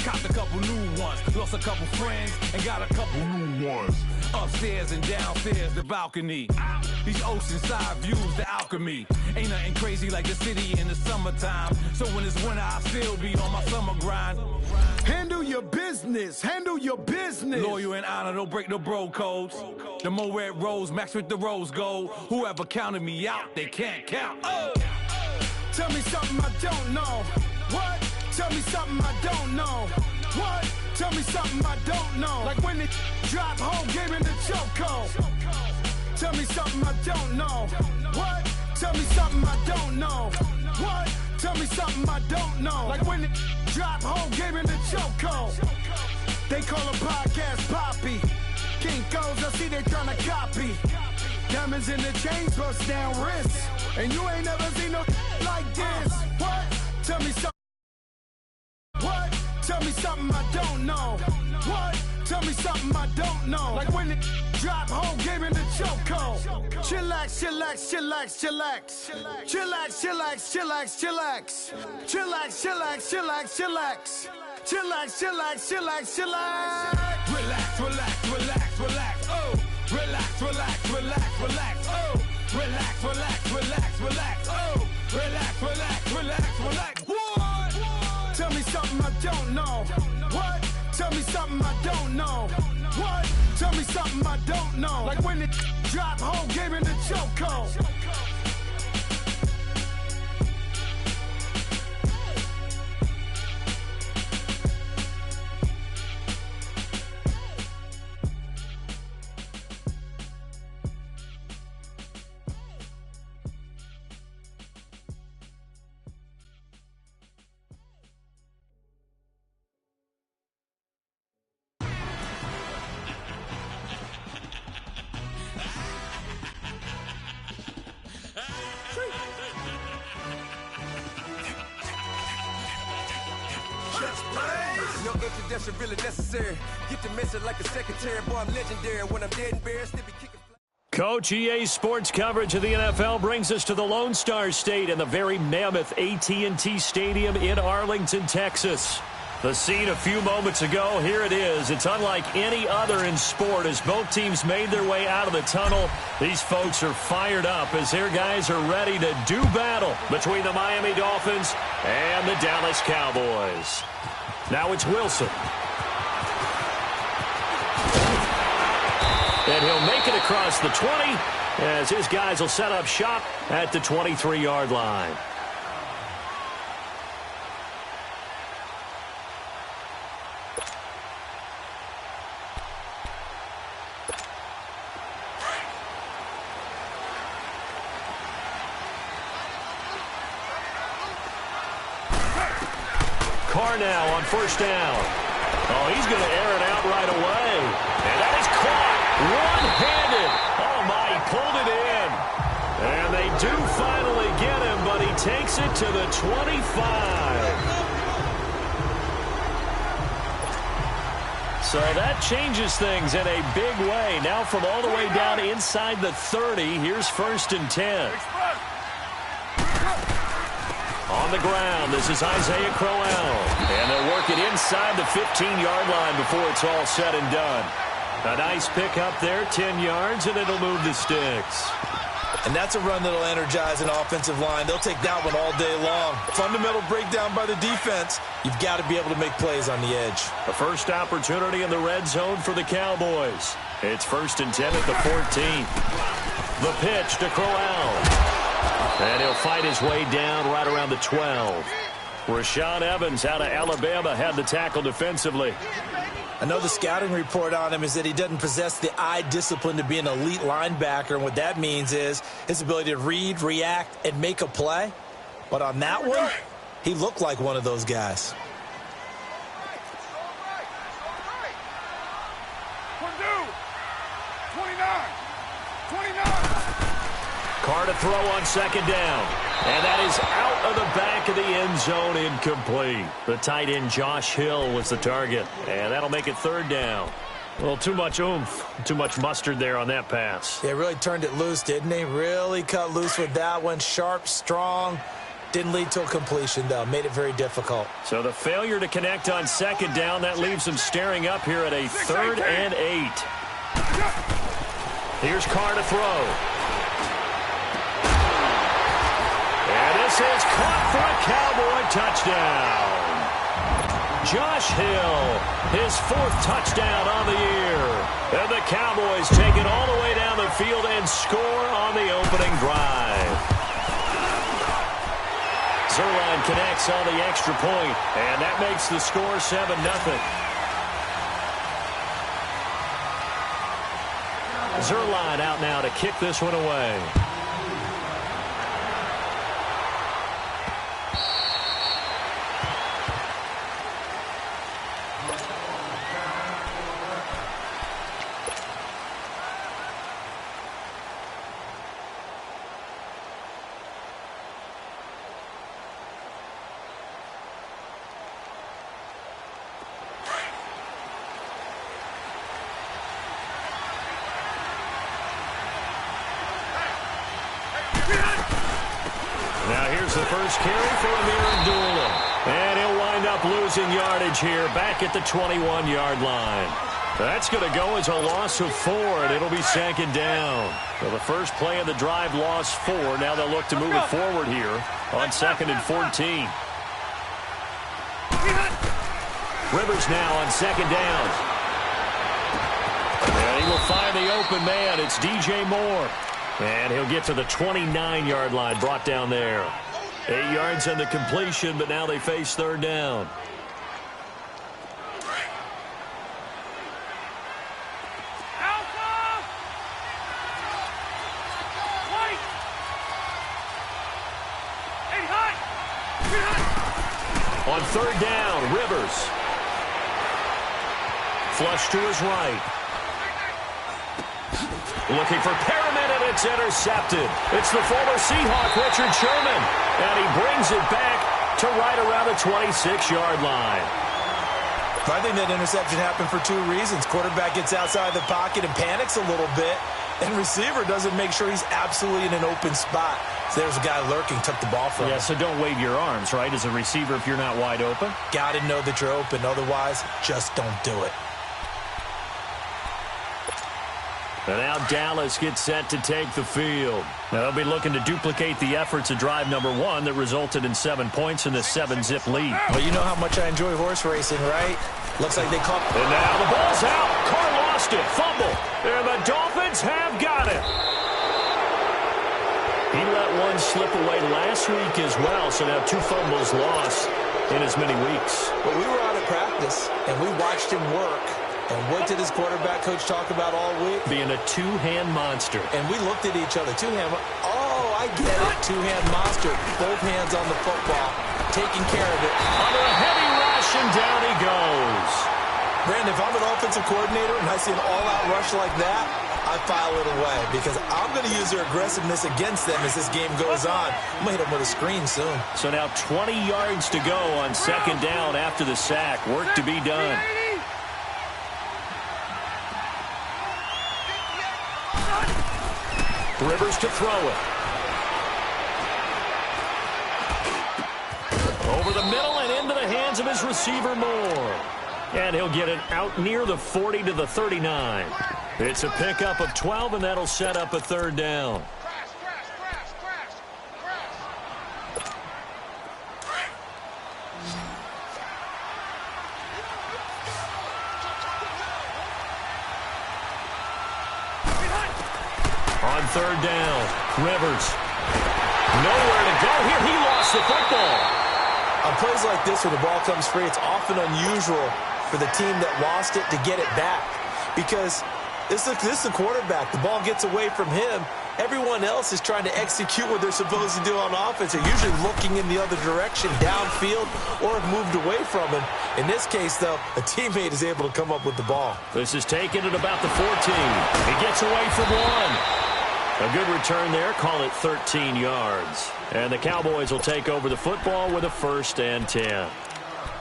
Copped a couple new ones, lost a couple friends, and got a couple new ones. Upstairs and downstairs, the balcony. These oceanside views, the alchemy. Ain't nothing crazy like the city in the summertime. So when it's winter, I still be on my summer grind. Handle your business, handle your business. Loyal and honor, don't break no bro codes. The more red rose, max with the rose gold. Whoever counted me out, they can't count. Oh! Tell me something I don't know. What? Tell me something I don't know. What? Tell me something I don't know. Like when they drop whole game in the chokehold. Tell me something I don't know. What? Tell me something I don't know. What? Tell me something I don't know. Like when they drop whole game in the chokehold. They call a podcast Poppy. Kinkos, I see they tryna copy. Diamonds in the chains, bust down wrists. And you ain't never seen no like this. What? Tell me something. What? Tell me something I don't know. What? Tell me something I don't know. Like when it drop whole game in the chokehold. Chillax, chillax, chillax, chillax. Chillax, chillax, chillax, chillax. Chillax, chillax, chillax, chillax. Chillax, chillax, chillax, chillax. Relax, relax, relax, relax. Oh, relax, relax, relax, relax. Oh, relax, relax, relax, relax. Oh, relax, relax, relax, relax. What? Tell me something I don't know. What? Tell me something I don't know. What? Tell me something I don't know. Like when it drop whole game in the chokehold. No introduction really necessary. Get the message like a secretary. Boy, I'm legendary. When I'm dead and buried, still be kicking. Coach, EA Sports coverage of the NFL brings us to the Lone Star State and the very mammoth AT&T Stadium in Arlington, Texas. The scene a few moments ago, here it is. It's unlike any other in sport as both teams made their way out of the tunnel. These folks are fired up as their guys are ready to do battle between the Miami Dolphins and the Dallas Cowboys. Now it's Wilson. And he'll make it across the 20 as his guys will set up shop at the 23-yard line. Carr now on first down. Oh, he's going to air it out right away. And that is caught one-handed. Oh, my, he pulled it in. And they do finally get him, but he takes it to the 25. So that changes things in a big way. Now from all the way down inside the 30, here's 1st and 10. On the ground, this is Isaiah Crowell. And they'll work it inside the 15-yard line before it's all said and done. A nice pick up there, 10 yards, and it'll move the sticks. And that's a run that'll energize an offensive line. They'll take that one all day long. Fundamental breakdown by the defense. You've got to be able to make plays on the edge. The first opportunity in the red zone for the Cowboys. It's 1st and 10 at the 14. The pitch to Crowell. And he'll fight his way down right around the 12. Rashaan Evans out of Alabama had the tackle defensively. I know the scouting report on him is that he doesn't possess the eye discipline to be an elite linebacker. And what that means is his ability to read, react, and make a play. But on that one, he looked like one of those guys. Carr to throw on second down. And that is out of the back of the end zone, incomplete. The tight end Josh Hill was the target. And that'll make it 3rd down. Well, too much oomph, too much mustard there on that pass. They really turned it loose, didn't they? Really cut loose with that one. Sharp, strong. Didn't lead to a completion, though. Made it very difficult. So the failure to connect on second down, that leaves him staring up here at a 3rd and 8. Here's Carr to throw. And this is caught for a Cowboy touchdown. Josh Hill, his 4th touchdown on the year. And the Cowboys take it all the way down the field and score on the opening drive. Zerline connects on the extra point, and that makes the score 7-0. Zerline out now to kick this one away. Now here's the first carry for Amir Abdullah. And he'll wind up losing yardage here back at the 21-yard line. That's going to go as a loss of 4, and it'll be 2nd down. So the first play of the drive lost 4. Now they'll look to move it forward here on 2nd and 14. Rivers now on 2nd down. And he will find the open man. It's DJ Moore. And he'll get to the 29-yard line, brought down there. 8 yards on the completion, but now they face 3rd down. On 3rd down, Rivers. Flush to his right. Looking for Perriman, and it's intercepted. It's the former Seahawk, Richard Sherman. And he brings it back to right around the 26-yard line. I think that interception happened for 2 reasons. Quarterback gets outside the pocket and panics a little bit. And receiver doesn't make sure he's absolutely in an open spot. So there's a guy lurking, took the ball from him. Yeah, so don't wave your arms, right, as a receiver if you're not wide open. Got to know that you're open. Otherwise, just don't do it. And now Dallas gets set to take the field. Now they'll be looking to duplicate the efforts of drive number 1 that resulted in 7 points in the 7-zip lead. Well, you know how much I enjoy horse racing, right? Looks like they caught. And now the ball's out. Carr lost it. Fumble. And the Dolphins have got it. He let one slip away last week as well, so now 2 fumbles lost in as many weeks. Well, we were out of practice, and we watched him work. And what did his quarterback coach talk about all week? Being a 2-hand monster. And we looked at each other. 2-hand. Oh, I get it. 2-hand monster. Both hands on the football. Taking care of it. Under a heavy rush, and down he goes. Brandon, if I'm an offensive coordinator and I see an all-out rush like that, I file it away because I'm going to use their aggressiveness against them as this game goes on. I'm going to hit them with a screen soon. So now 20 yards to go on 2nd down after the sack. Work to be done. Rivers to throw it. Over the middle and into the hands of his receiver, Moore. And he'll get it out near the 40 to the 39. It's a pickup of 12, and that'll set up a 3rd down. On 3rd down, Rivers. Nowhere to go here. He lost the football. On plays like this where the ball comes free, it's often unusual for the team that lost it to get it back. Because this is the quarterback. The ball gets away from him. Everyone else is trying to execute what they're supposed to do on offense. They're usually looking in the other direction, downfield, or have moved away from him. In this case, though, a teammate is able to come up with the ball. This is taken at about the 14. He gets away from 1. A good return there. Call it 13 yards. And the Cowboys will take over the football with a 1st and 10.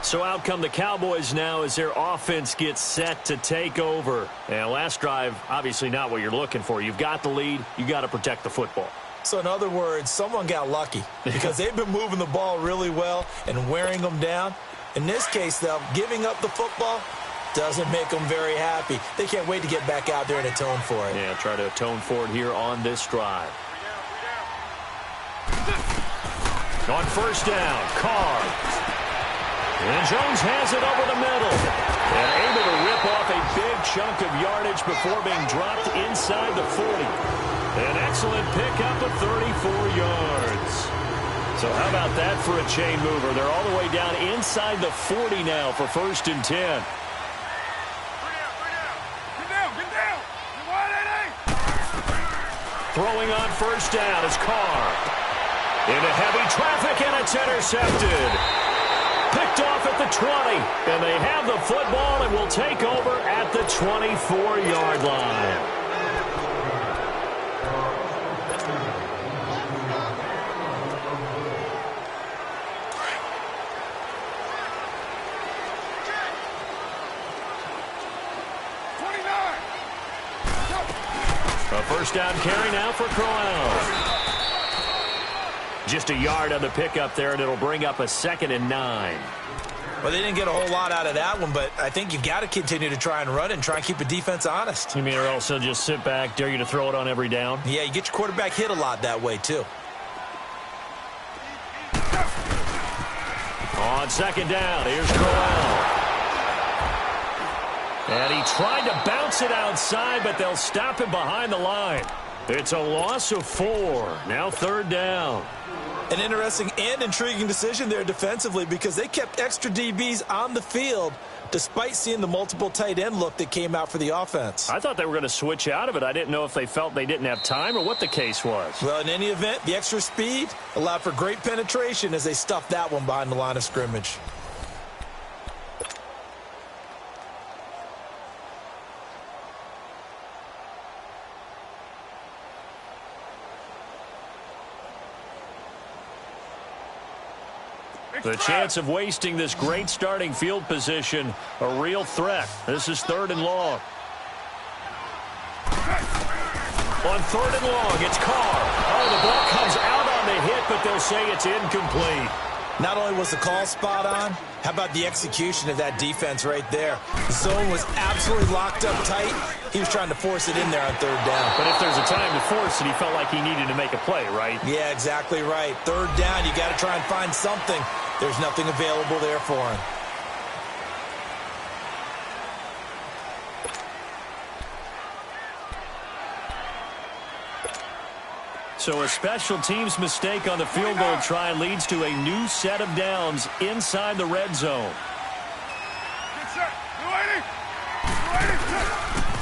So out come the Cowboys now as their offense gets set to take over. And last drive, obviously not what you're looking for. You've got the lead. You've got to protect the football. So in other words, someone got lucky because they've been moving the ball really well and wearing them down. In this case, though, giving up the football doesn't make them very happy. They can't wait to get back out there and atone for it. Yeah, try to atone for it here on this drive. On first down, Carr. And Jones has it over the middle. And able to rip off a big chunk of yardage before being dropped inside the 40. An excellent pickup of 34 yards. So how about that for a chain mover? They're all the way down inside the 40 now for 1st and 10. Throwing on first down is Carr. Into heavy traffic, and it's intercepted. Picked off at the 20, and they have the football and will take over at the 24-yard line. A first down carry now for Crowell. Just a yard on the pickup there, and it'll bring up a 2nd and 9. Well, they didn't get a whole lot out of that one, but I think you've got to continue to try and run and try and keep the defense honest. You mean or also just sit back, dare you to throw it on every down? Yeah, you get your quarterback hit a lot that way, too. On 2nd down, here's Crowell. And he tried to bounce it outside, but they'll stop him behind the line. It's a loss of 4. Now 3rd down. An interesting and intriguing decision there defensively because they kept extra DBs on the field despite seeing the multiple tight end look that came out for the offense. I thought they were going to switch out of it. I didn't know if they felt they didn't have time or what the case was. Well, in any event, the extra speed allowed for great penetration as they stuffed that one behind the line of scrimmage. The chance of wasting this great starting field position, a real threat. This is 3rd and long. On 3rd and long, it's Carr. Oh, the ball comes out on the hit, but they'll say it's incomplete. Not only was the call spot on, how about the execution of that defense right there? The zone was absolutely locked up tight. He was trying to force it in there on 3rd down. But if there's a time to force it, he felt like he needed to make a play, right? Yeah, exactly right. 3rd down, you got to try and find something. There's nothing available there for him. So a special teams mistake on the field goal try leads to a new set of downs inside the red zone.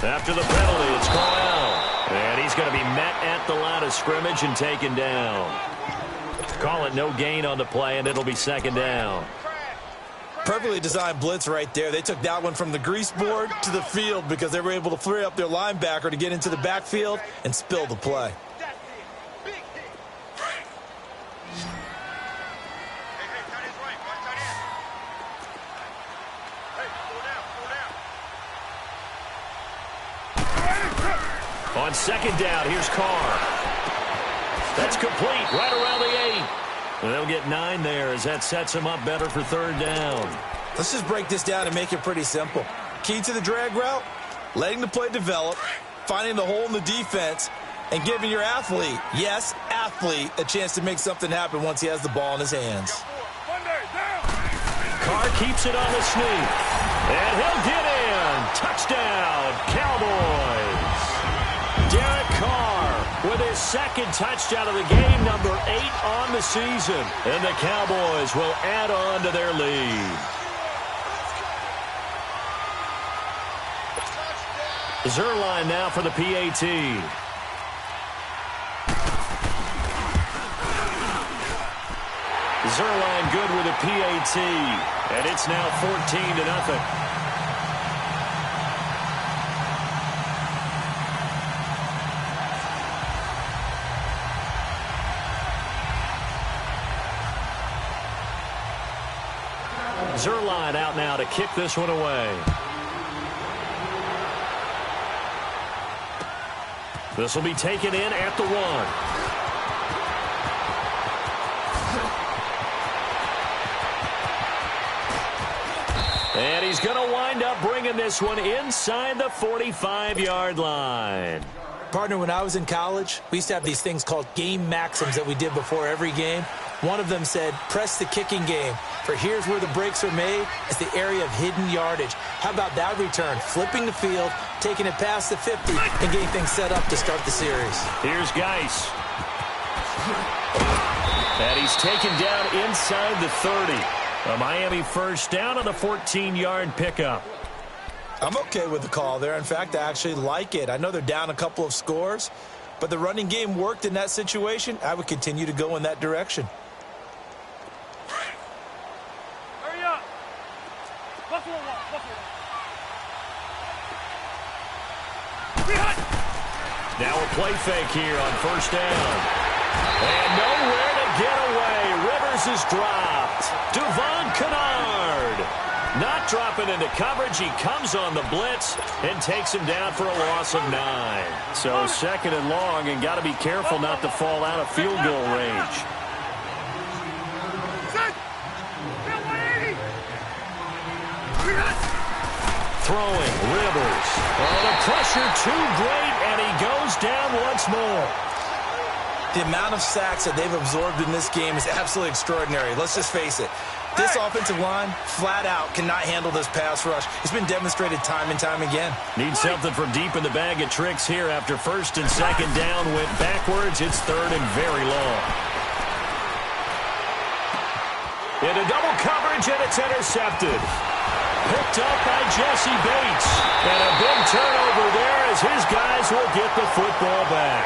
After the penalty, it's called out. And he's going to be met at the line of scrimmage and taken down. Call it no gain on the play, and it'll be 2nd down. Perfectly designed blitz right there. They took that one from the grease board to the field because they were able to free up their linebacker to get into the backfield and spill the play. On 2nd down, here's Carr. That's complete right around the 8. They'll get 9 there as that sets him up better for 3rd down. Let's just break this down and make it pretty simple. Key to the drag route, letting the play develop, finding the hole in the defense, and giving your athlete, yes, athlete, a chance to make something happen once he has the ball in his hands. Carr keeps it on the sneak. And he'll get in. Touchdown, Cowboys. Derek Carr with his 2nd touchdown of the game, number 8 on the season. And the Cowboys will add on to their lead. Zerline now for the PAT. Zerline good with a PAT. And it's now 14-0. Zerline out now to kick this one away. This will be taken in at the 1. And he's going to wind up bringing this one inside the 45-yard line. Partner, when I was in college, we used to have these things called game maxims that we did before every game. One of them said, press the kicking game, for here's where the breaks are made. It's the area of hidden yardage. How about that return? Flipping the field, taking it past the 50, and getting things set up to start the series. Here's Geis. And he's taken down inside the 30. A Miami first down on the 14-yard pickup. I'm okay with the call there. In fact, I actually like it. I know they're down a couple of scores, but the running game worked in that situation. I would continue to go in that direction. Hurry up. Buffalo. Now a play fake here on first down. And nowhere to get away. Rivers is dropped. Duvon Kennard not dropping into coverage. He comes on the blitz and takes him down for a loss of 9. So second and long, and got to be careful not to fall out of field goal range. Throwing, Rivers. Oh, the pressure too great, and he goes down once more. The amount of sacks that they've absorbed in this game is absolutely extraordinary. Let's just face it. This offensive line, flat out, cannot handle this pass rush. It's been demonstrated time and time again. Need something from deep in the bag of tricks here after first and second down went backwards. It's third and very long. Into double coverage, and it's intercepted. Picked up by Jesse Bates. And a big turnover there as his guys will get the football back.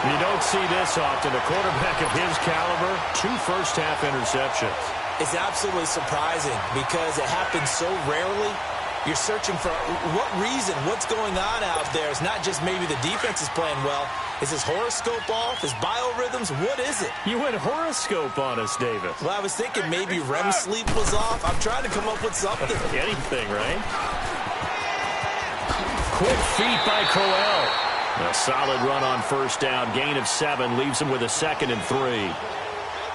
You don't see this often. A quarterback of his caliber, 2 first-half interceptions. It's absolutely surprising because it happens so rarely. You're searching for what reason, what's going on out there. It's not just maybe the defense is playing well. Is his horoscope off? His biorhythms? What is it? You went horoscope on us, David. Well, I was thinking maybe REM sleep was off. I'm trying to come up with something. Anything, right? Quick feet by Crowell. A solid run on first down. Gain of 7 leaves him with a 2nd and 3.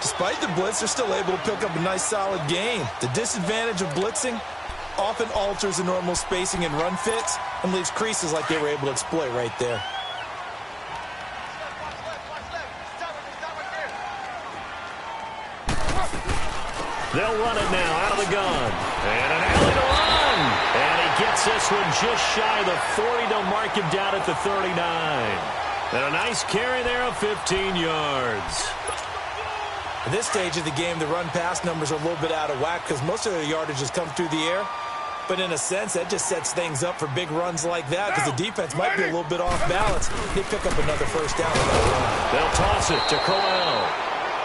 Despite the blitz, they're still able to pick up a nice solid gain. The disadvantage of blitzing often alters the normal spacing and run fits and leaves creases like they were able to exploit right there. They'll run it now out of the gun. And an alley to run. And he gets this one just shy of the 40 to mark him down at the 39. And a nice carry there of 15 yards. At this stage of the game, the run-pass numbers are a little bit out of whack because most of their yardage has come through the air. But in a sense, that just sets things up for big runs like that because the defense might be a little bit off balance. They pick up another first down. They'll toss it to Crowell.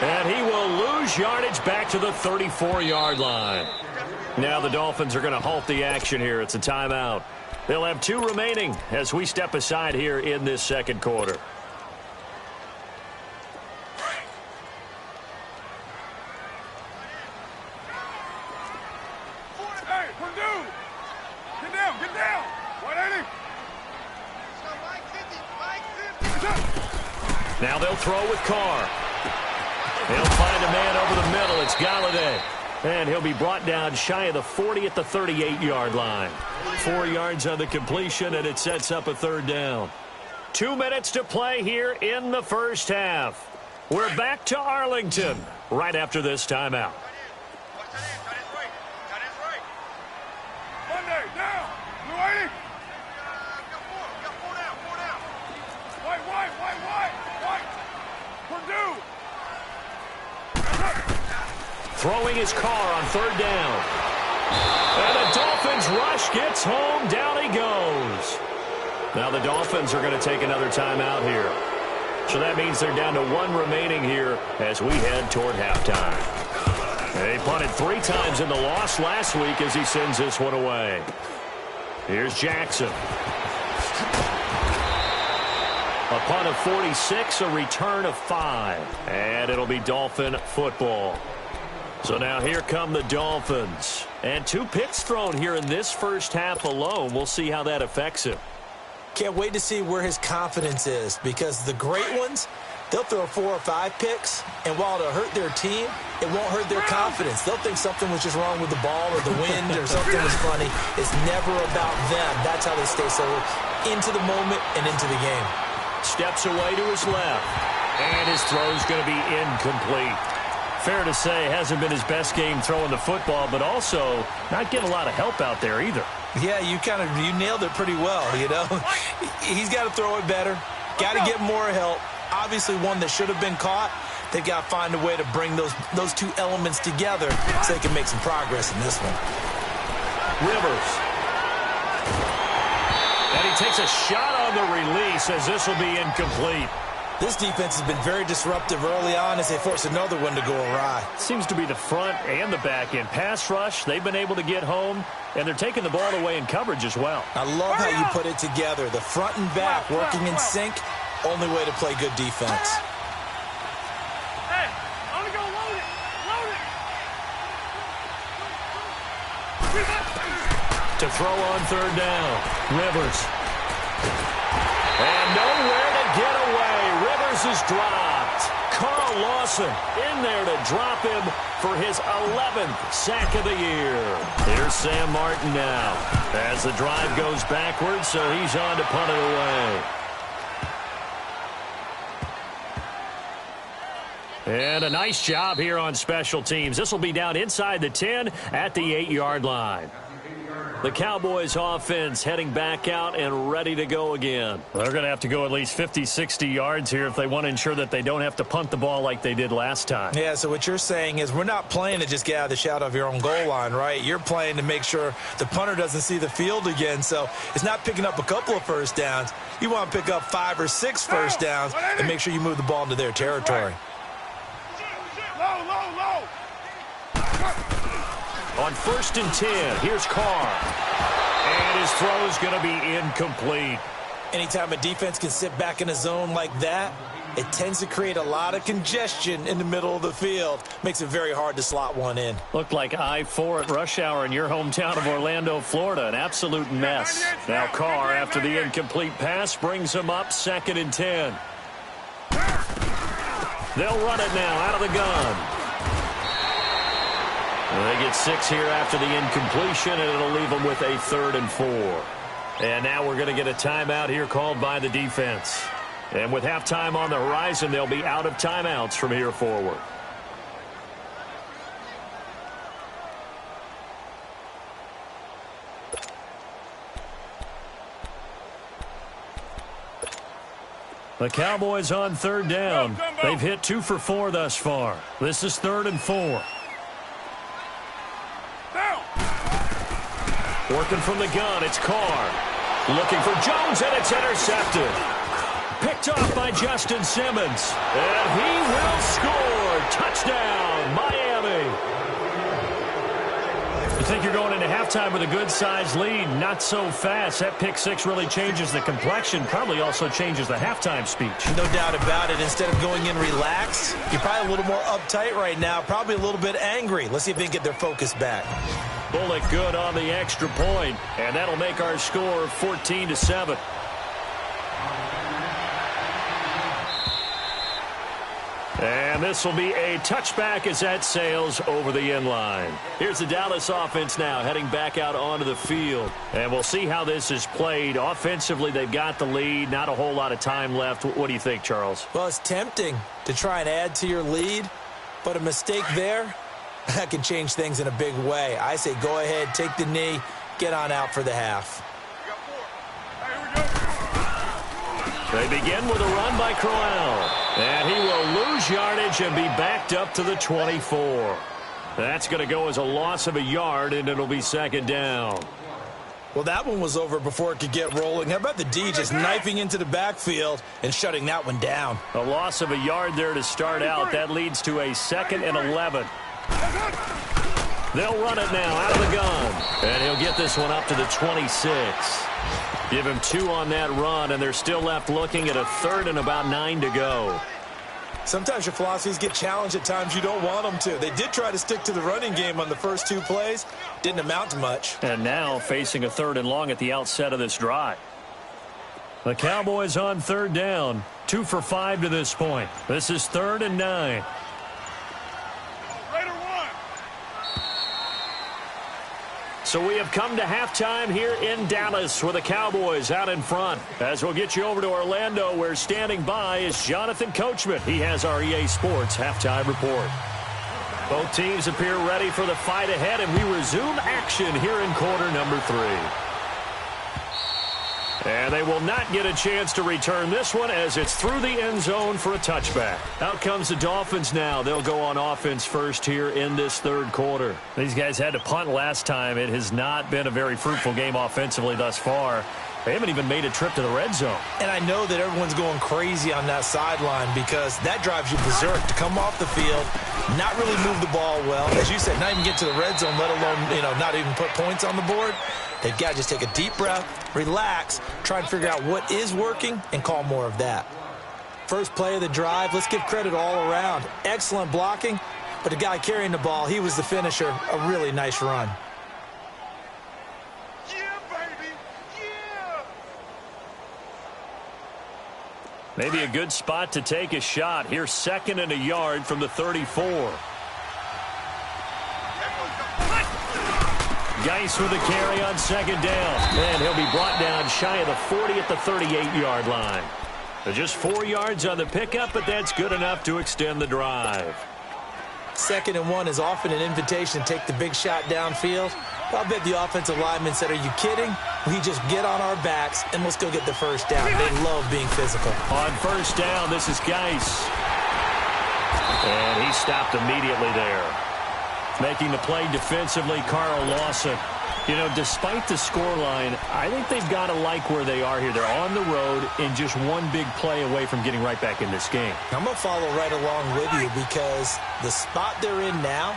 And he will lose yardage back to the 34-yard line. Now the Dolphins are going to halt the action here. It's a timeout. They'll have 2 remaining as we step aside here in this second quarter. Hey, Purdue! Get down, get down! 180! Now they'll throw with Carr. He'll find a man over the middle. It's Galladay. And he'll be brought down shy of the 40 at the 38-yard line. 4 yards on the completion, and it sets up a third down. 2 minutes to play here in the first half. We're back to Arlington right after this timeout. Monday, down! Blue 80! White! Purdue! Throwing his Carr on third down. And the Dolphins rush gets home. Down he goes. Now the Dolphins are going to take another timeout here. So that means they're down to 1 remaining here as we head toward halftime. They punted 3 times in the loss last week as he sends this one away. Here's Jackson. A punt of 46, a return of 5. And it'll be Dolphin football. So now here come the Dolphins. And 2 picks thrown here in this first half alone. We'll see how that affects him. Can't wait to see where his confidence is because the great ones, they'll throw 4 or 5 picks, and while it'll hurt their team, it won't hurt their confidence. They'll think something was just wrong with the ball or the wind or something was funny. It's never about them. That's how they stay so into the moment and into the game. Steps away to his left, and his throw's going to be incomplete. Fair to say, hasn't been his best game throwing the football, but also not getting a lot of help out there either. Yeah, you nailed it pretty well, you know. He's got to throw it better, got to get more help. Obviously one that should have been caught. They've got to find a way to bring those two elements together so they can make some progress in this one. Rivers. And he takes a shot on the release as this will be incomplete. This defense has been very disruptive early on as they force another one to go awry. Seems to be the front and the back end. Pass rush, they've been able to get home, and they're taking the ball away in coverage as well. I love how you put it together. The front and back working in sync, only way to play good defense. Hey, only go load it. To throw on third down, Rivers. And nowhere to get away. Rivers is dropped. Carl Lawson in there to drop him for his 11th sack of the year. Here's Sam Martin now as the drive goes backwards, so he's on to punt it away. And a nice job here on special teams. This will be down inside the 10 at the 8-yard line. The Cowboys offense heading back out and ready to go again. They're going to have to go at least 50, 60 yards here if they want to ensure that they don't have to punt the ball like they did last time. Yeah, so what you're saying is we're not playing to just get out of the shadow of your own goal line, right? You're playing to make sure the punter doesn't see the field again. So it's not picking up a couple of first downs. You want to pick up 5 or 6 first downs and make sure you move the ball into their territory. Low. On 1st and 10, here's Carr. And his throw is going to be incomplete. Anytime a defense can sit back in a zone like that, it tends to create a lot of congestion in the middle of the field. Makes it very hard to slot one in. Looked like I-4 at rush hour in your hometown of Orlando, Florida. An absolute mess. Now Carr, after the incomplete pass, brings him up 2nd and 10. They'll run it now out of the gun. They get 6 here after the incompletion, and it'll leave them with a 3rd and 4. And now we're going to get a timeout here called by the defense. And with halftime on the horizon, they'll be out of timeouts from here forward. The Cowboys on 3rd down. They've hit 2 for 4 thus far. This is 3rd and 4. Working from the gun, it's Carr. Looking for Jones, and it's intercepted. Picked off by Justin Simmons. And he will score. Touchdown, Miami. You think you're going into halftime with a good-sized lead? Not so fast. That pick 6 really changes the complexion. Probably also changes the halftime speech. No doubt about it. Instead of going in relaxed, you're probably a little more uptight right now. Probably a little bit angry. Let's see if they can get their focus back. Bullock good on the extra point, and that'll make our score 14-7. And this will be a touchback as that sails over the end line. Here's the Dallas offense now heading back out onto the field. And we'll see how this is played. Offensively, they've got the lead. Not a whole lot of time left. What do you think, Charles? Well, it's tempting to try and add to your lead, but a mistake there, that can change things in a big way. I say go ahead, take the knee, get on out for the half. They begin with a run by Crowell. And he will lose yardage and be backed up to the 24. That's going to go as a loss of a yard, and it'll be 2nd down. Well, that one was over before it could get rolling. How about the D just knifing into the backfield and shutting that one down? A loss of a yard there to start out. That leads to a 2nd and 11. They'll run it now out of the gun. And he'll get this one up to the 26. Give him 2 on that run, and they're still left looking at a 3rd and about 9 to go. Sometimes your philosophies get challenged at times you don't want them to. They did try to stick to the running game on the first 2 plays. Didn't amount to much. And now facing a 3rd and long at the outset of this drive. The Cowboys on 3rd down. 2 for 5 to this point. This is 3rd and 9. So we have come to halftime here in Dallas with the Cowboys out in front. As we'll get you over to Orlando, where standing by is Jonathan Coachman. He has our EA Sports halftime report. Both teams appear ready for the fight ahead, and we resume action here in quarter number 3. And they will not get a chance to return this one as it's through the end zone for a touchback. Out comes the Dolphins now. They'll go on offense first here in this 3rd quarter. These guys had to punt last time. It has not been a very fruitful game offensively thus far. They haven't even made a trip to the red zone. And I know that everyone's going crazy on that sideline because that drives you berserk to come off the field, not really move the ball well. As you said, not even get to the red zone, let alone, not even put points on the board. They've got to just take a deep breath, relax, try and figure out what is working, and call more of that. First play of the drive, let's give credit all around. Excellent blocking, but the guy carrying the ball, he was the finisher. A really nice run. Yeah, baby, yeah! Maybe a good spot to take a shot. Here's 2nd and a yard from the 34. Geis with a carry on 2nd down. And he'll be brought down shy of the 40 at the 38-yard line. Just 4 yards on the pickup, but that's good enough to extend the drive. 2nd and 1 is often an invitation to take the big shot downfield. I'll bet the offensive lineman said, are you kidding? We just get on our backs and let's go get the first down. They love being physical. On 1st down, this is Geis. And he stopped immediately there. Making the play defensively, Carl Lawson. Despite the scoreline, I think they've got to like where they are here. They're on the road and just one big play away from getting right back in this game. I'm going to follow right along with you because the spot they're in now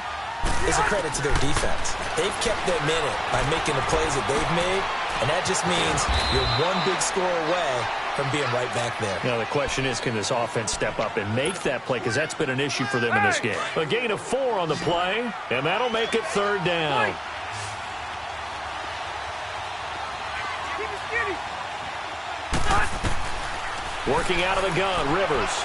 is a credit to their defense. They've kept them in it by making the plays that they've made, and that just means you're one big score away from being right back there. Now the question is, can this offense step up and make that play? Because that's been an issue for them in this game. A gain of 4 on the play, and that'll make it 3rd down. Working out of the gun, Rivers.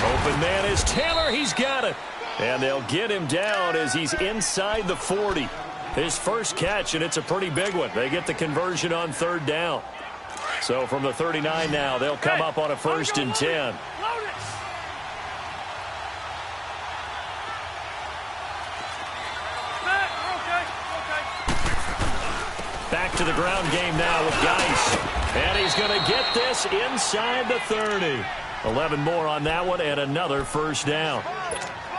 Open man is Taylor. He's got it. And they'll get him down as he's inside the 40. His first catch, and it's a pretty big one. They get the conversion on 3rd down. So from the 39 now, they'll come up on a 1st and 10. Back to the ground game now with Geis. And he's going to get this inside the 30. 11 more on that one and another 1st down.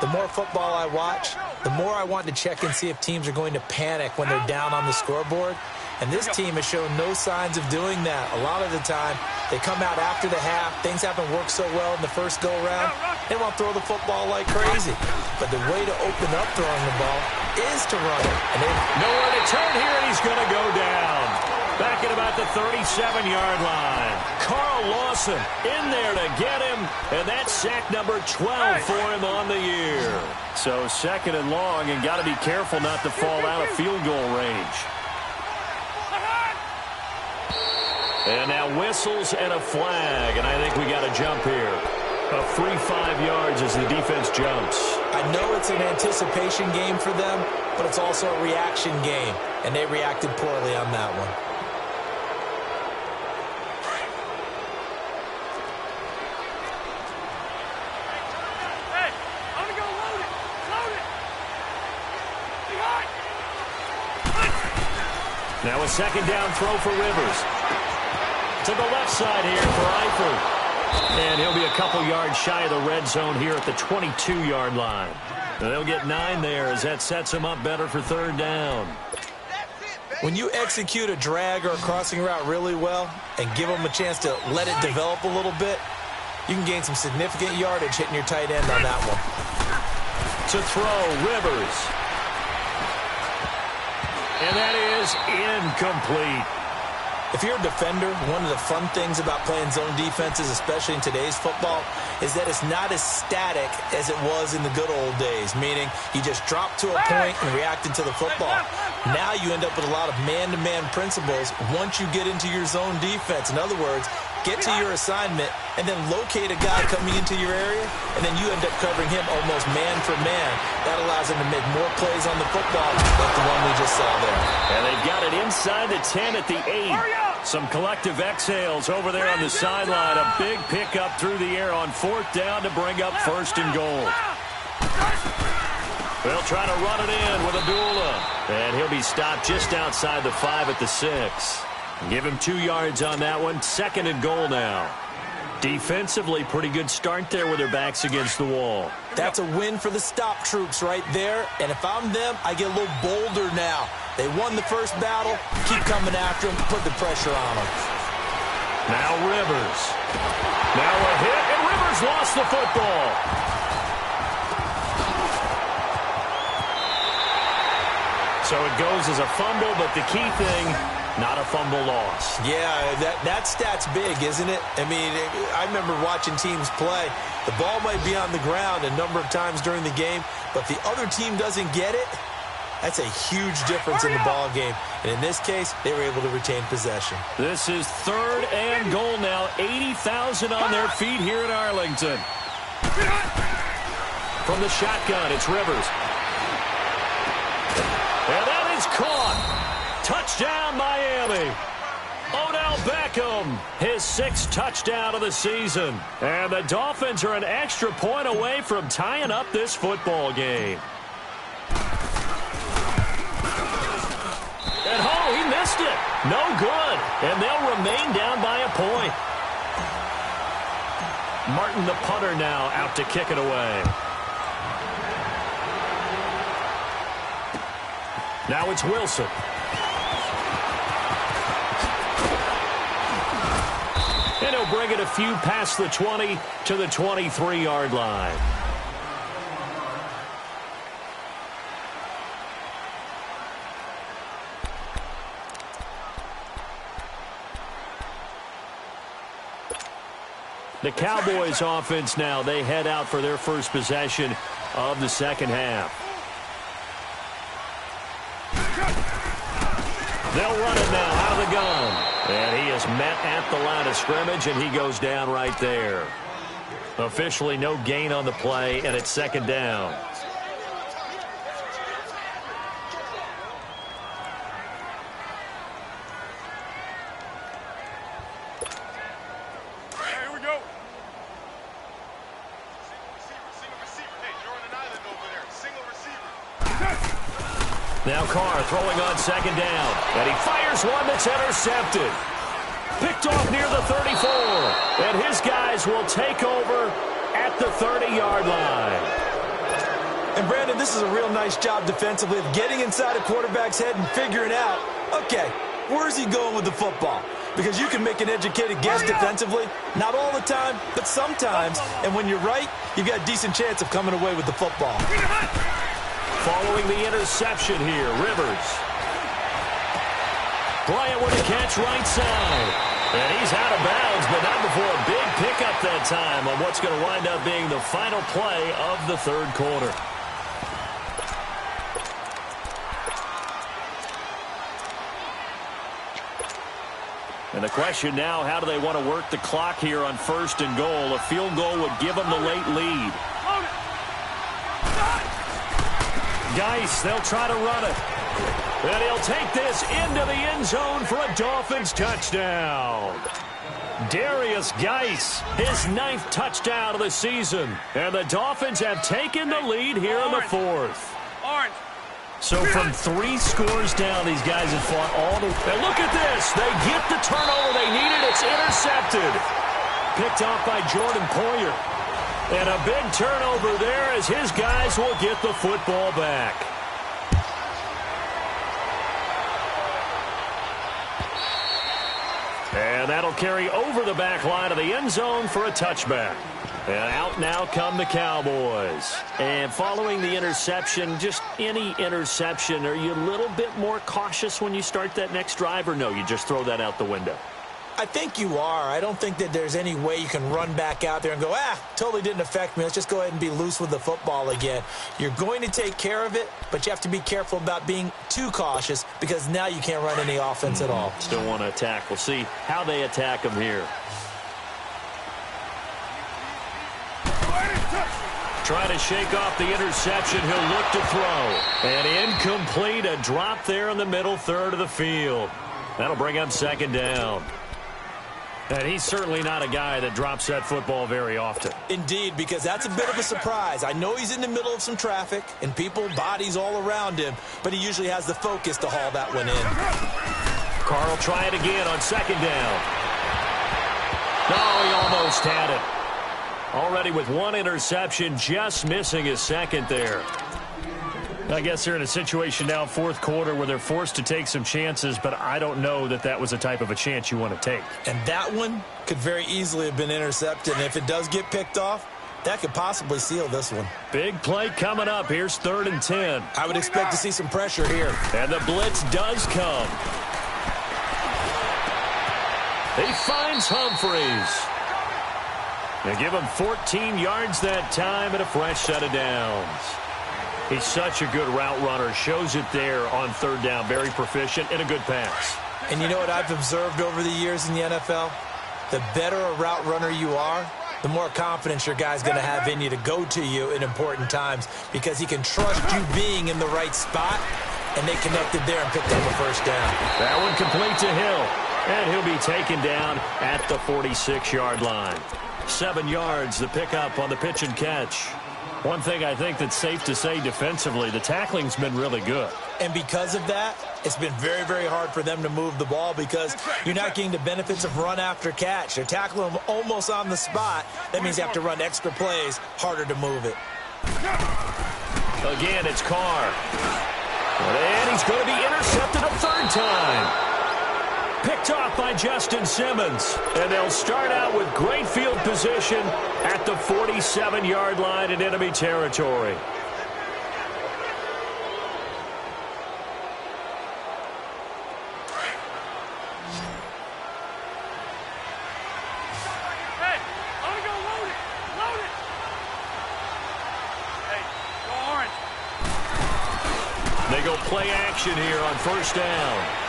The more football I watch, the more I want to check and see if teams are going to panic when they're down on the scoreboard. And this team has shown no signs of doing that. A lot of the time, they come out after the half. Things haven't worked so well in the first go-around. They want to throw the football like crazy. But the way to open up throwing the ball is to run it. And nowhere to turn here, and he's going to go down. Back at about the 37-yard line. Carl Lawson in there to get him, and that's sack number 12 for him on the year. So 2nd and long, and got to be careful not to fall out of field goal range. And now whistles and a flag, and I think we got a jump here. A free 5 yards as the defense jumps. I know it's an anticipation game for them, but it's also a reaction game, and they reacted poorly on that one. Now a 2nd down throw for Rivers. To the left side here for Eifert. And he'll be a couple yards shy of the red zone here at the 22-yard line. And they'll get 9 there as that sets them up better for 3rd down. When you execute a drag or a crossing route really well and give them a chance to let it develop a little bit, you can gain some significant yardage hitting your tight end on that one. To throw, Rivers. And that is incomplete. If you're a defender, one of the fun things about playing zone defenses, especially in today's football, is that it's not as static as it was in the good old days, meaning you just drop to a point and react into the football. Now you end up with a lot of man-to-man principles once you get into your zone defense. In other words, get to your assignment and then locate a guy coming into your area, and then you end up covering him almost man for man. That allows him to make more plays on the football like the one we just saw there. And they've got it inside the 10 at the 8. Some collective exhales over there on the sideline. A big pickup through the air on 4th down to bring up 1st and goal. They'll try to run it in with Abdullah. And he'll be stopped just outside the 5 at the 6. Give him 2 yards on that one. 2nd and goal now. Defensively, pretty good start there with their backs against the wall. That's a win for the stop troops right there. And if I'm them, I get a little bolder now. They won the first battle. Keep coming after them. Put the pressure on them. Now Rivers. Now a hit, and Rivers lost the football. So it goes as a fumble, but the key thing, not a fumble loss. Yeah, that stat's big, isn't it? I mean, I remember watching teams play. The ball might be on the ground a number of times during the game, but the other team doesn't get it. That's a huge difference in the ball game. And in this case, they were able to retain possession. This is 3rd and goal now. 80,000 on their feet here at Arlington. From the shotgun, it's Rivers. And that is caught. Touchdown, Miami. Odell Beckham, his 6th touchdown of the season. And the Dolphins are an extra point away from tying up this football game. And he missed it. No good. And they'll remain down by a point. Martin, the punter, now out to kick it away. Now it's Wilson. And he'll bring it a few past the 20 to the 23-yard line. The Cowboys offense now, they head out for their first possession of the second half. They'll run it now out of the gun. And he is met at the line of scrimmage, and he goes down right there. Officially no gain on the play, and it's 2nd down. Here we go. Single receiver. Hey, you're on an island over there. Single receiver. Now Carr throwing on 2nd down. And he fires one that's intercepted. Picked off near the 34. And his guys will take over at the 30-yard line. And Brandon, this is a real nice job defensively of getting inside a quarterback's head and figuring out, okay, where's he going with the football? Because you can make an educated guess defensively. Not all the time, but sometimes. And when you're right, you've got a decent chance of coming away with the football. Following the interception here, Rivers. Bryant with a catch right side. And he's out of bounds, but not before a big pickup that time on what's going to wind up being the final play of the 3rd quarter. And the question now, how do they want to work the clock here on 1st and goal? A field goal would give them the late lead. Geis, they'll try to run it. And he'll take this into the end zone for a Dolphins touchdown. Darius Geis, his 9th touchdown of the season. And the Dolphins have taken the lead here in the 4th. So from 3 scores down, these guys have fought all the... And look at this. They get the turnover they needed. It's intercepted. Picked off by Jordan Poyer. And a big turnover there as his guys will get the football back. And that'll carry over the back line of the end zone for a touchback. And out now come the Cowboys. And following the interception, just any interception, are you a little bit more cautious when you start that next drive, or no, you just throw that out the window? I think you are. I don't think that there's any way you can run back out there and go, totally didn't affect me. Let's just go ahead and be loose with the football again. You're going to take care of it, but you have to be careful about being too cautious because now you can't run any offense at all. Still want to attack. We'll see how they attack them here. Trying to shake off the interception. He'll look to throw. And incomplete. A drop there in the middle third of the field. That'll bring up second down. And he's certainly not a guy that drops that football very often. Indeed, because that's a bit of a surprise. I know he's in the middle of some traffic and people, bodies all around him, but he usually has the focus to haul that one in. Carl try it again on second down. No, he almost had it. Already with one interception, just missing his second there. I guess they're in a situation now, fourth quarter, where they're forced to take some chances, but I don't know that that was the type of a chance you want to take. And that one could very easily have been intercepted. And if it does get picked off, that could possibly seal this one. Big play coming up. Here's 3rd and 10. I would expect to see some pressure here. And the blitz does come. He finds Humphreys. They give him 14 yards that time and a fresh set of downs. He's such a good route runner. Shows it there on 3rd down. Very proficient and a good pass. And you know what I've observed over the years in the NFL? The better a route runner you are, the more confidence your guy's going to have in you to go to you in important times because he can trust you being in the right spot, and they connected there and picked up a first down. That one complete to Hill, and he'll be taken down at the 46-yard line. 7 yards, the pickup on the pitch and catch. One thing I think that's safe to say defensively, the tackling's been really good. And because of that, it's been very, very hard for them to move the ball because you're not getting the benefits of run after catch. They're tackling them almost on the spot. That means you have to run extra plays, harder to move it. Again, it's Carr. And he's going to be intercepted a 3rd time. Picked off by Justin Simmons. And they'll start out with great field position at the 47-yard line in enemy territory. Hey, I'm gonna go load it. Load it. Hey, go orange. They go play action here on 1st down.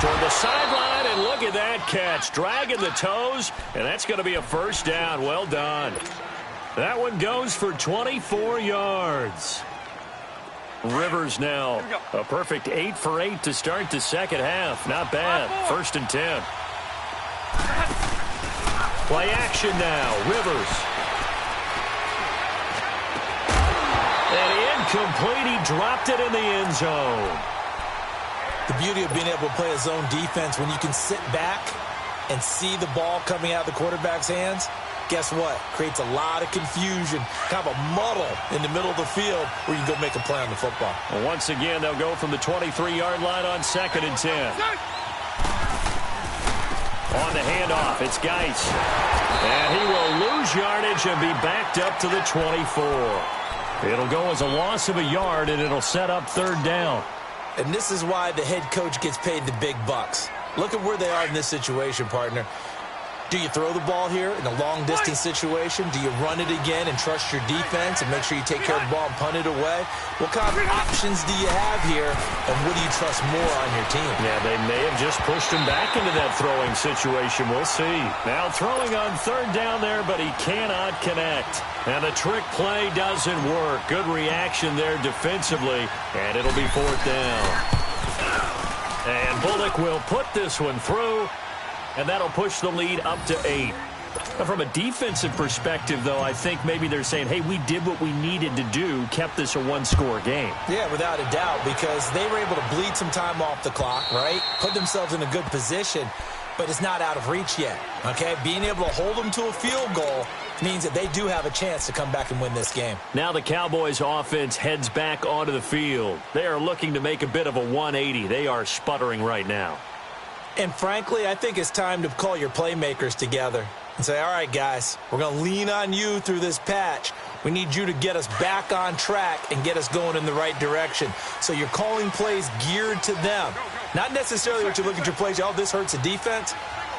Toward the sideline, and look at that catch. Dragging the toes, and that's going to be a 1st down. Well done. That one goes for 24 yards. Rivers now a perfect 8 for 8 to start the second half. Not bad. 1st and 10. Play action now. Rivers. And incomplete. He dropped it in the end zone. The beauty of being able to play a zone defense when you can sit back and see the ball coming out of the quarterback's hands, guess what? Creates a lot of confusion, kind of a muddle in the middle of the field where you can go make a play on the football. Well, once again, they'll go from the 23-yard line on 2nd and 10. On the handoff, it's Geis. And he will lose yardage and be backed up to the 24. It'll go as a loss of a yard, and it'll set up 3rd down. And this is why the head coach gets paid the big bucks. Look at where they are in this situation, partner. Do you throw the ball here in a long-distance situation? Do you run it again and trust your defense and make sure you take care of the ball and punt it away? What kind of options do you have here, and what do you trust more on your team? Yeah, they may have just pushed him back into that throwing situation. We'll see. Now throwing on 3rd down there, but he cannot connect. And the trick play doesn't work. Good reaction there defensively, and it'll be 4th down. And Bullock will put this one through, and that'll push the lead up to 8. Now, from a defensive perspective, though, I think maybe they're saying, hey, we did what we needed to do, kept this a 1-score game. Yeah, without a doubt, because they were able to bleed some time off the clock, right? Put themselves in a good position, but it's not out of reach yet, okay? Being able to hold them to a field goal means that they do have a chance to come back and win this game. Now the Cowboys offense heads back onto the field. They are looking to make a bit of a 180. They are sputtering right now. And frankly, I think it's time to call your playmakers together. and say, all right, guys, we're going to lean on you through this patch. We need you to get us back on track and get us going in the right direction. So you're calling plays geared to them. Not necessarily what you look at your plays, oh, this hurts the defense.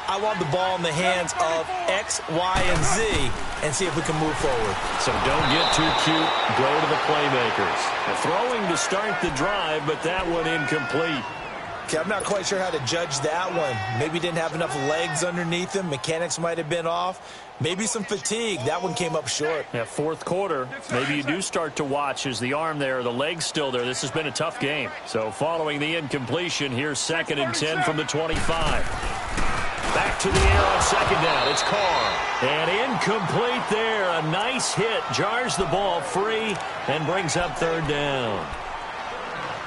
I want the ball in the hands of X, Y, and Z and see if we can move forward. So don't get too cute. Go to the playmakers. The throwing to start the drive, but that one incomplete. Okay, I'm not quite sure how to judge that one. Maybe didn't have enough legs underneath him. Mechanics might have been off. Maybe some fatigue. That one came up short. Yeah, fourth quarter, maybe you do start to watch as the arm there, the leg's still there. This has been a tough game. So following the incompletion, here's 2nd and 10 from the 25. Back to the air on 2nd down. It's Carr. And incomplete there. A nice hit. Jars the ball free and brings up 3rd down.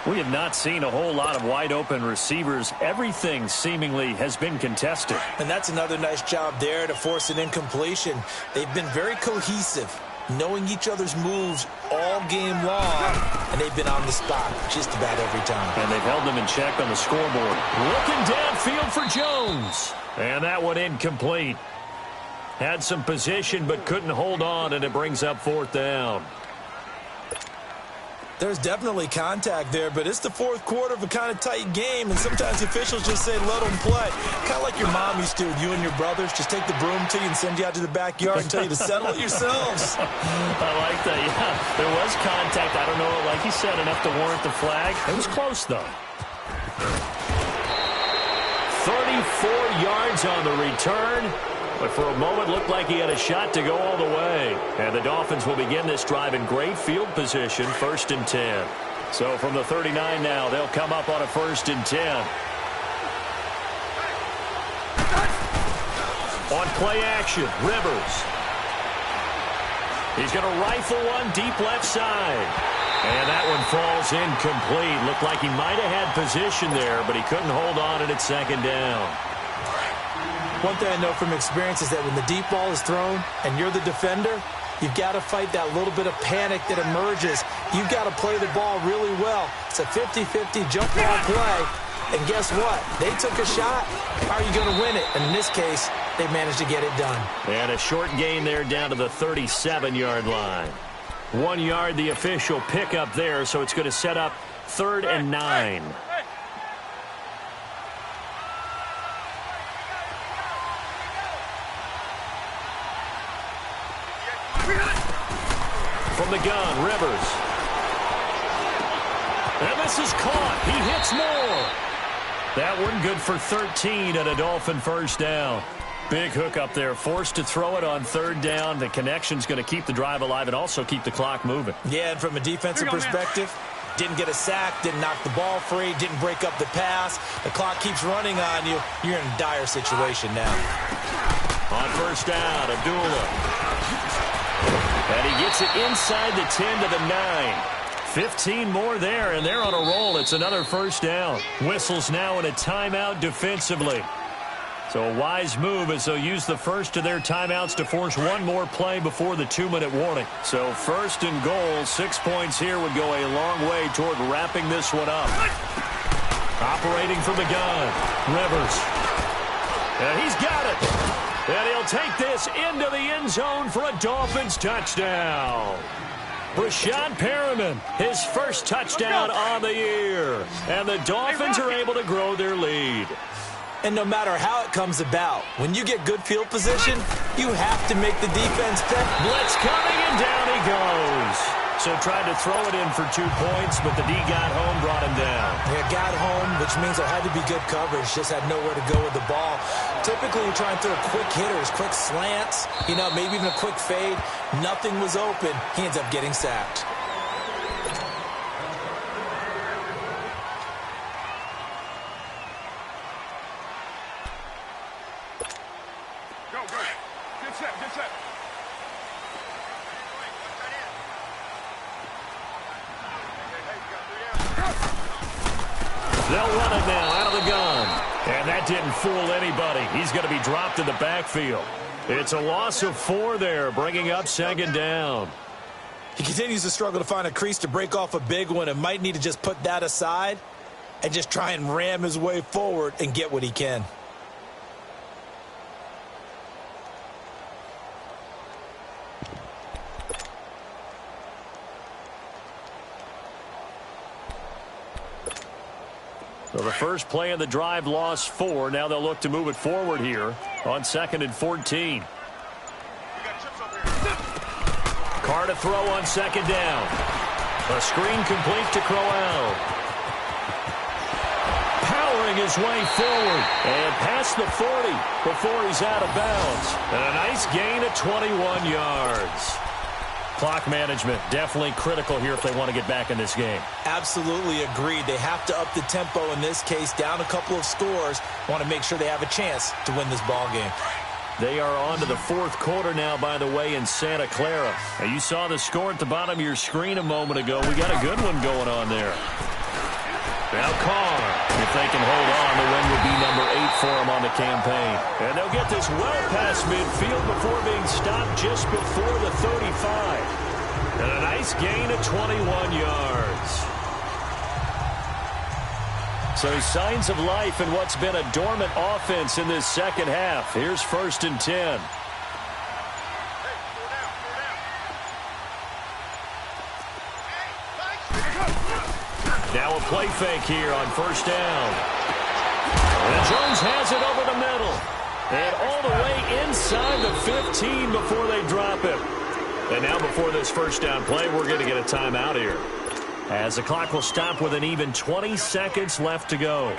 We have not seen a whole lot of wide-open receivers. Everything seemingly has been contested. And that's another nice job there to force an incompletion. They've been very cohesive, knowing each other's moves all game long, and they've been on the spot just about every time. And they've held them in check on the scoreboard. Looking downfield for Jones. And that one incomplete. Had some position but couldn't hold on, and it brings up 4th down. There's definitely contact there, but it's the 4th quarter of a kind of tight game, and sometimes officials just say, let them play. Kind of like your mom used to with you and your brothers. Just take the broom to you and send you out to the backyard and tell you to settle it yourselves. I like that, yeah. There was contact. I don't know, like you said, enough to warrant the flag. It was close, though. 34 yards on the return. But for a moment, looked like he had a shot to go all the way. And the Dolphins will begin this drive in great field position, 1st and 10. So from the 39 now, they'll come up on a 1st and 10. On play action, Rivers. He's going to rifle one deep left side. And that one falls incomplete. Looked like he might have had position there, but he couldn't hold on it at 2nd down. One thing I know from experience is that when the deep ball is thrown and you're the defender, you've got to fight that little bit of panic that emerges. You've got to play the ball really well. It's a 50-50 jump ball play. And guess what? They took a shot. How are you going to win it? And in this case, they managed to get it done. And a short gain there down to the 37-yard line. 1 yard, the official pickup there, so it's going to set up 3rd and 9. From the gun, Rivers. And this is caught. He hits more. That one good for 13 and a Dolphin 1st down. Big hook up there. Forced to throw it on 3rd down. The connection's going to keep the drive alive and also keep the clock moving. Yeah, and from a defensive perspective, didn't get a sack, didn't knock the ball free, didn't break up the pass. The clock keeps running on you. You're in a dire situation now. On 1st down, Abdullah. And he gets it inside the 10 to the 9. 15 more there, and they're on a roll. It's another 1st down. Whistles now in a timeout defensively. So a wise move as they'll use the first of their timeouts to force one more play before the 2-minute warning. So 1st and goal, 6 points here would go a long way toward wrapping this one up. Operating from the gun, Rivers. And he's got it. And he'll take this into the end zone for a Dolphins touchdown. Brashad Perriman, his first touchdown on the year. And the Dolphins are able to grow their lead. And no matter how it comes about, when you get good field position, you have to make the defense pay. Blitz coming, and down he goes. So tried to throw it in for 2 points, but the D got home, brought him down. Yeah, got home, which means there had to be good coverage. Just had nowhere to go with the ball. Typically, you try and throw quick hitters, quick slants, maybe even a quick fade. Nothing was open. He ends up getting sacked. Go. Get set. They'll run it now out of the gun. And that didn't fool anybody. He's going to be dropped in the backfield. It's a loss of 4 there, bringing up 2nd down. He continues to struggle to find a crease to break off a big one and might need to just put that aside and just try and ram his way forward and get what he can. So the first play of the drive lost 4. Now they'll look to move it forward here on 2nd and 14. Carr to throw on 2nd down. A screen complete to Crowell. Powering his way forward and past the 40 before he's out of bounds. And a nice gain of 21 yards. Clock management definitely critical here if they want to get back in this game. Absolutely agreed. They have to up the tempo in this case, down a couple of scores. Want to make sure they have a chance to win this ball game. They are on to the 4th quarter now, by the way, in Santa Clara. Now, you saw the score at the bottom of your screen a moment ago. We got a good one going on there. Now Carr, if they can hold on, the win would be number 8 for them on the campaign. And they'll get this well past midfield before being stopped just before the 35. And a nice gain of 21 yards. So signs of life in what's been a dormant offense in this second half. Here's 1st and 10. Now a play fake here on 1st down. And Jones has it over the middle. And all the way inside the 15 before they drop it. And now before this 1st down play, we're going to get a timeout here, as the clock will stop with an even 20 seconds left to go.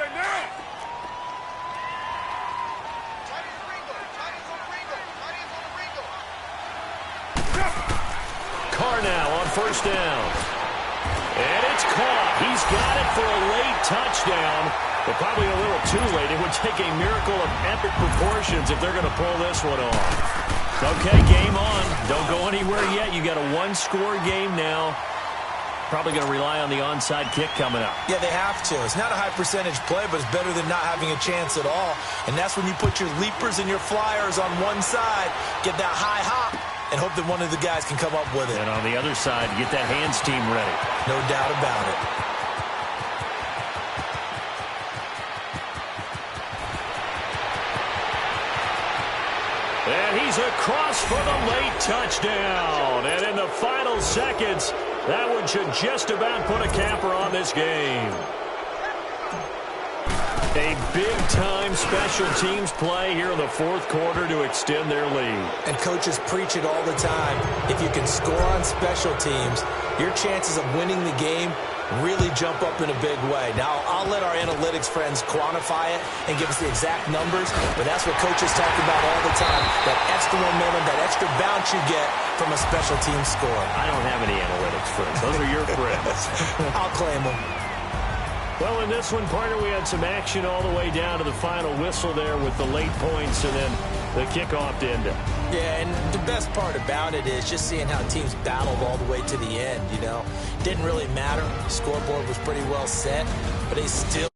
Carr now on 1st down. And it's caught. He's got it for a late touchdown, but probably a little too late. It would take a miracle of epic proportions if they're going to pull this one off. Okay, game on. Don't go anywhere yet. You got a 1-score game now. Probably going to rely on the onside kick coming up. Yeah, they have to. It's not a high percentage play, but it's better than not having a chance at all. And that's when you put your leapers and your flyers on one side, get that high hop, and hope that one of the guys can come up with it. And on the other side, get that hands team ready. No doubt about it. And he's across for the late touchdown. And in the final seconds, that one should just about put a capper on this game. A big-time special teams play here in the 4th quarter to extend their lead. And coaches preach it all the time. If you can score on special teams, your chances of winning the game really jump up in a big way. Now, I'll let our analytics friends quantify it and give us the exact numbers, but that's what coaches talk about all the time, that extra momentum, that extra bounce you get from a special team score. I don't have any analytics friends. Those are your friends. I'll claim them. Well, in this one, partner, we had some action all the way down to the final whistle there with the late points and then the kickoff to end it. Yeah, and the best part about it is just seeing how teams battled all the way to the end, you know. Didn't really matter. The scoreboard was pretty well set, but they still